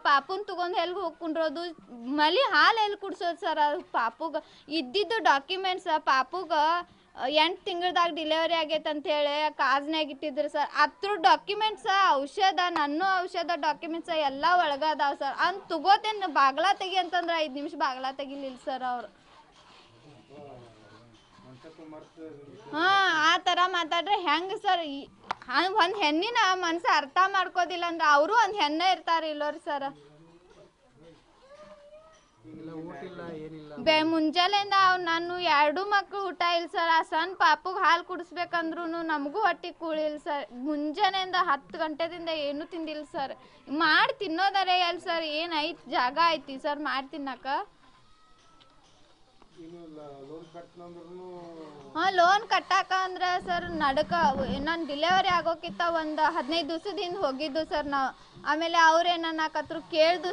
ಪಾಪುನ್ ತಗೊಂಡ್ ಎಲ್ಲಿ ಹೋಗ್ಕೊಂಡ್ರೋದು ಮಲಿ ಹಾಲು ಎಲ್ಲಿ ಕುಡ್ಸೋದು ಸರ್ ಅದು ಪಾಪುಗ ಇದ್ದಿದ್ದು ಡಾಕ್ಯುಮೆಂಟ್ಸ್ ಪಾಪುಗ 8 ತಿಂಗಳದಾಗ ಡಿಲಿವರಿ ಆಗೈತೆ ಅಂತ ಹೇಳಿ ಕಾಜ್ನಾಗ ಇಟ್ಟಿದ್ರು ಸರ್ ಅದ್ರ ಡಾಕ್ಯುಮೆಂಟ್ಸ್ ಔಷಧ ನನ್ನ ಔಷಧ ಡಾಕ್ಯುಮೆಂಟ್ಸ್ ಎಲ್ಲ ಒಳಗದಾವ ಸರ್ ಅಂತ ತಗೋತೇನೆ ಬಾಗ್ಲ ತೆಗಿ ಅಂತಂದ್ರೆ 5 ನಿಮಿಷ ಬಾಗ್ಲ ತೆಗಿಲಿಲ್ಲ ಸರ್ ಅವ್ರು ಆ ಥರ ಮಾತಾಡ್ರೆ ಹೆಂಗೆ ಸರ್ ಒಂದು ಹೆಣ್ಣಿನ ಮನ್ಸು ಅರ್ಥ ಮಾಡ್ಕೋದಿಲ್ಲ ಅಂದ್ರೆ ಅವರು ಒಂದು ಹೆಣ್ಣೆ ಇರ್ತಾರೆ ಇಲ್ಲೋರಿ ಸರ್ ಮುಂಜಾನೆಯಿಂದ ನಾನು 2 ಮಕ್ಳು ಊಟ ಇಲ್ಲ ಸರ್ ಆ ಸಣ್ಣ ಪಾಪುಗೆ ಹಾಲು ಕುಡಿಸ್ಬೇಕಂದ್ರೂ ನಮಗೂ ಹೊಟ್ಟೆ ಕೂಳಿಲ್ಲ ಸರ್ ಮುಂಜಾನೆಯಿಂದ 10 ಗಂಟೆದಿಂದ ಏನೂ ತಿಂದಿಲ್ಲ ಸರ್ ಮಾಡಿ ತಿನ್ನೋದಾರೆ ಎಲ್ಲಿ ಸರ್ ಏನು ಐತಿ ಜಾಗ ಐತಿ ಸರ್ ಮಾಡಿ ತಿನ್ನಕ ಲೋನ್ ಕಟ್ಟಾಕ ಅಂದ್ರೆ ಸರ್ ನಡಕ ನಾನು ಡಿಲಿವರಿ ಆಗೋಕ್ಕಿಂತ ಒಂದು 15 ದಿವಸದ ಹಿಂದೆ ಹೋಗಿದ್ದು ಸರ್ ನಾವು ಆಮೇಲೆ ಅವ್ರೇನನ್ನಕತ್ರು ಕೇಳ್ದು